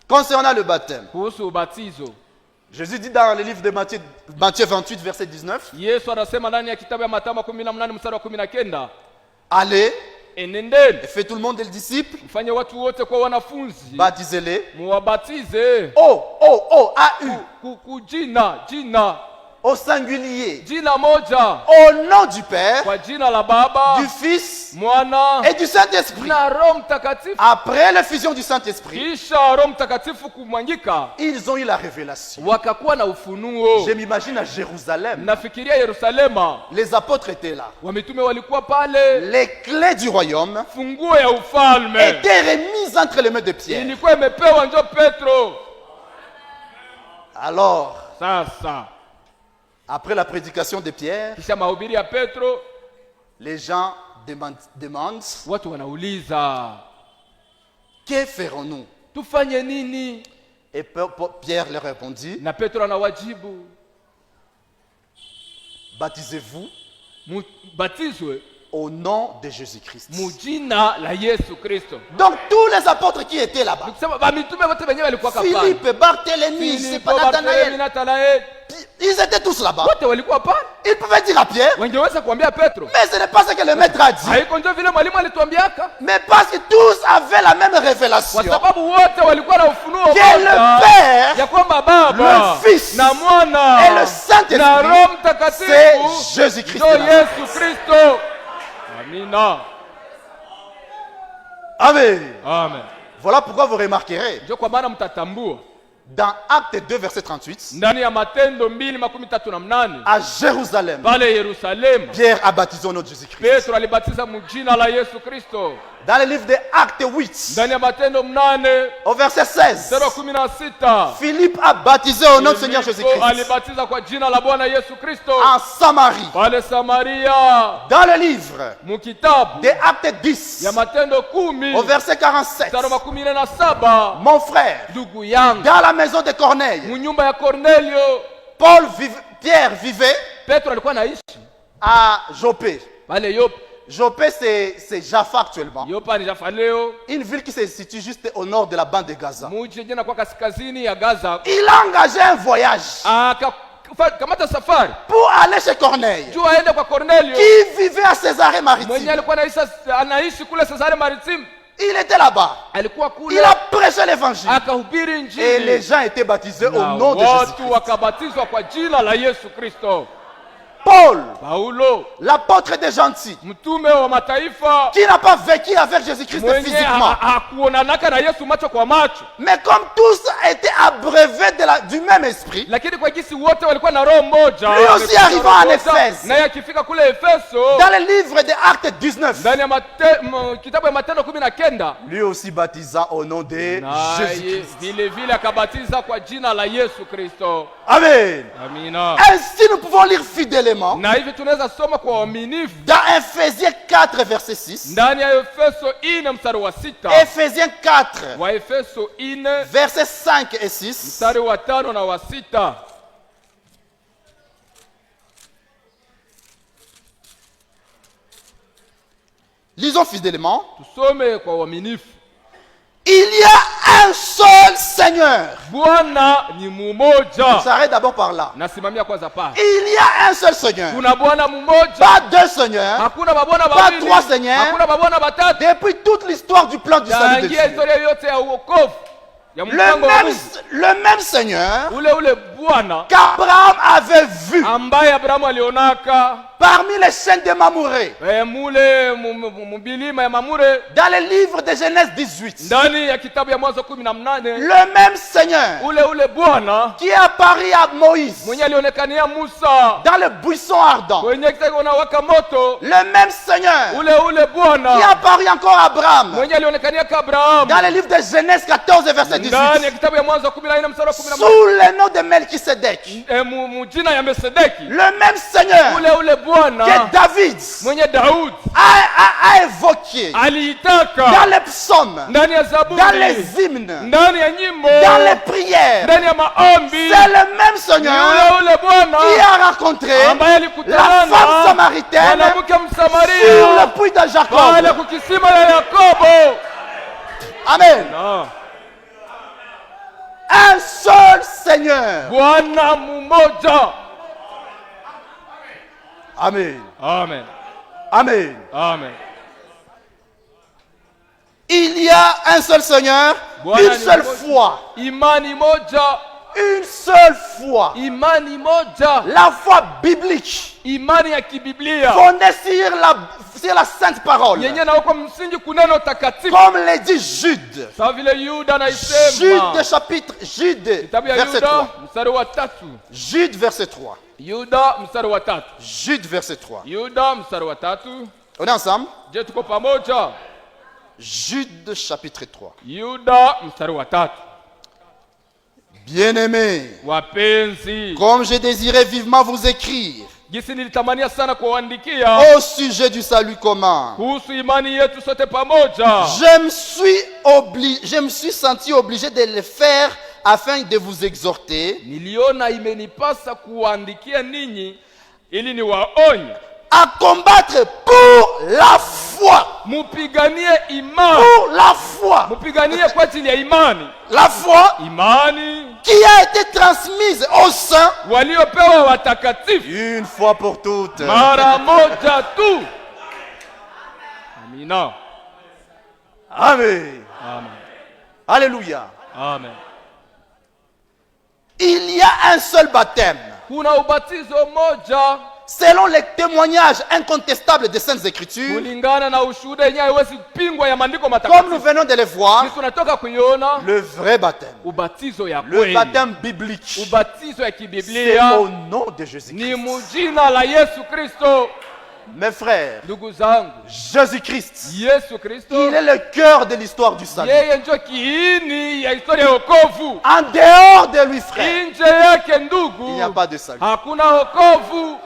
Concernant le baptême, kuhusu ubatizo, Jésus dit dans le livre de Matthieu 28, verset 19, Yesu anasema ndani ya kitabu ya Mathayo 18 mstari wa 19, allez enendeni et faites tout le monde des disciples, mfanye watu wote kwa wanafunzi, baptisez-les. muwabatize jina Au singulier, jina moja au nom du Père, kwa jina la Baba, du Fils Mwana et du Saint-Esprit. na Roho Mtakatifu. Après l'effusion du Saint-Esprit, Kisha Roho Mtakatifu kumwangika, ils ont eu la révélation. wakakuwa na ufunuo. Je m'imagine à Jérusalem, Nafikiria Yerusalema, les apôtres étaient là. wamitume walikuwa pale, Les clés du royaume funguo ya ufalme étaient remises entre les mains de Pierre. ilikuwa imepewa njo Petro. Alors, Sasa après la prédication de Pierre, kisha mahubiri ya Petro, les gens demandent, watu wanauliza que ferons-nous? tufanye nini? Et Pierre leur répondit, Na Petro anawajibu, baptisez-vous batizwe au nom de Jésus-Christ. mujina la Yesu Kristo. Donc tous les apôtres qui étaient là-bas, Nikusema bamitume wote wenyewe walikuwa pale. Philippe, Barthélemy, c'est pas Nathanaël, Nathanael, ils étaient tous là-bas. wote walikuwa pale. Ils pouvaient dire à Pierre, Wangeweza kuambia Petro, mais ce n'est pas ce que le maître a dit. haiko ndio vile mwalimu alituambiaka, Mais parce que tous avaient la même révélation. kwa sababu wote walikuwa na ufunuo Que le Père, ya kwamba Baba le Fils na Mwana et le Saint-Esprit, na Roho Mtakatifu c'est Jésus-Christ. ndio Yesu Kristo. Amina. Amen. Amen. Voilà pourquoi vous remarquerez, Ndio kwa maana mtatambua dans Acte 2, verset 38, ndani ya Matendo 2:38 à Jérusalem, pale Yerusalemu, Pierre a baptisé au nom de Jésus-Christ. Petro alibatiza mujina la Yesu Kristo. Dans le livre de Acte 8, Ndani ya Matendo 8 au verset 16, mstari wa 16, Philippe a baptisé au nom du Seigneur Jésus-Christ alibatiza kwa jina la Bwana Yesu Kristo en Samarie. pale Samaria. Dans le livre Mukitabu de Acte 10, ya Matendo 10 au verset 47, mstari wa 17, mon frère, ndugu yangu, dans la maison de Corneille, munyumba ya Cornelio, Pierre vivait Petro alikuwa anaishi à Joppé. pale Yopa. Joppé, c'est Jaffa actuellement. Yopa ni Jaffa leo, Une ville qui se situe juste au nord de la bande de Gaza. mji jina kwa kaskazini ya Gaza. Il a engagé un voyage Kamata safari pour aller chez Corneille, juu aende kwa Cornelio qui vivait à Césarée mwenye Maritime. alikuwa anaishi kule Cesarea Maritime. Il était là-bas. Alikuwa kule Il a prêché l'évangile. akahubiri Et les Injili gens étaient baptisés au na nom de watu Jésus-Christ. wakabatizwa kwa jina la Yesu Kristo. Paul, Paulo l'apôtre des gentils, mtume wa mataifa qui n'a pas vécu avec Jésus-Christ mwenye physiquement, hakuonanaka na Yesu macho kwa macho, mais comme tous étaient abreuvés du même esprit, lakini kwa jinsi wote walikuwa na roho moja, lui aussi arrivant en Éphèse, naye akifika kule Efeso, dans le livre des Actes 19, ndani ya kitabu ya Matendo 19, lui aussi baptisant au nom de naye Jésus-Christ. vile vile akabatiza kwa jina la Yesu Kristo. Amen. Amina. Ainsi, nous pouvons lire fidèlement Na hivi tunaweza soma kwa uaminifu dans Ephésiens 4, verset 6, ndani ya Efeso 4 mstari wa 6, Ephésiens 4, wa Efeso 4 versets 5 et 6. mstari wa 5 na wa 6. Lisons fidèlement. Tusome kwa uaminifu. Il y a un seul Seigneur. Bwana ni On mmoja. s'arrête d'abord par là. Nasimamia kwanza pa. Il y a un seul Seigneur. Kuna Bwana mmoja. Pas deux Seigneurs. Hakuna mabwana Pas wawili. trois seigneurs. Hakuna mabwana watatu. Depuis toute l'histoire du plan du salut de Tangia Dieu. historia yote ya uokovu ya mpango wa Mungu. Le même Seigneur Ule Bwana qu'Abraham avait vu ambaye Abrahamu alionaka parmi les chaînes de Mamoré. mule mbilima ya Mamure, Dans le livre de Genèse 18. ndani ya kitabu ya Mwanzo 18, Le même Seigneur ule Bwana qui apparut à Moïse mwenye alionekania Musa dans le buisson ardent. kwenye kitego na waka moto, Le même Seigneur ule qui Bwana apparut encore à Abraham mwenye alionekania kwa Abrahamu dans le livre de Genèse 14, verset ndani ya 18. kitabu ya Mwanzo 14 mstari wa 11, Sous le nom de Melchisedec. mujina ya Melkisedeki. Le même Seigneur Ule Bwana que David mwenye Daudi a évoqué aliitaka dans les psaumes, ndani ya dans Zaburi, les hymnes, ndani ya nyimbo, dans les prières. ndani ya maombi. C'est le même Seigneur Ule Bwana qui a rencontré ambaye la alikutana femme samaritaine mwanamke sur Msamaria le puits de pale Jacob. kukisima ya Yakobo. Amen. Na Seigneur. Bwana mmoja. Amen. Amen. Amen. Amen. Il y a un seul Seigneur, Bwana une seule ni moja. foi. Imani moja. Une seule foi. Imani moja. La foi biblique. Imani ya kibiblia. Fondée sur la sainte parole. Yenye na kwa msingi kuneno takatifu. Comme l'a dit Jude. Sawa vile Yuda na isema. Jude chapitre, Jude Kitabu ya verset Yuda 3. mstari wa 3. Jude verset 3. Yuda mstari wa 3. Jude verset 3. Yuda mstari wa 3. On est ensemble? Je tuko pamoja. Jude chapitre 3. Yuda mstari wa 3. Bien-aimés, Wapenzi, comme j'ai désiré vivement vous écrire jinsi nilitamania sana kuwaandikia au sujet du salut commun, kuhusu imani yetu sote pamoja, je me suis senti obligé de le faire afin de vous exhorter niliona imenipasa kuwaandikia ninyi ili niwaonye à combattre pour la foi. mupiganie imani, Pour la foi. mupiganie kwa ajili ya imani, La foi imani qui a été transmise aux saints waliopewa watakatifu une fois pour toutes. mara moja tu. Amina. Amen. Amen. Alléluia. Amen. Il y a un seul baptême. Kuna ubatizo moja Selon les témoignages incontestables des Saintes Écritures, kulingana na ushuhuda yenyewe haiwezi pingwa ya maandiko comme nous matakatifu. venons de les voir, Sisi tunatoka kuiona le vrai baptême, ubatizo ya le kweli, baptême biblique, ubatizo ya c'est kibiblia au nom de ni Jésus-Christ. mujina la Yesu Kristo. Mes frères, Ndugu zangu, Jésus-Christ, Yesu Kristo il est le cœur de l'histoire du salut. yeye ndio kiini ya historia ya wokovu. En dehors de lui, frère, Nje yake il n'y a ndugu, pas de salut. hakuna wokovu.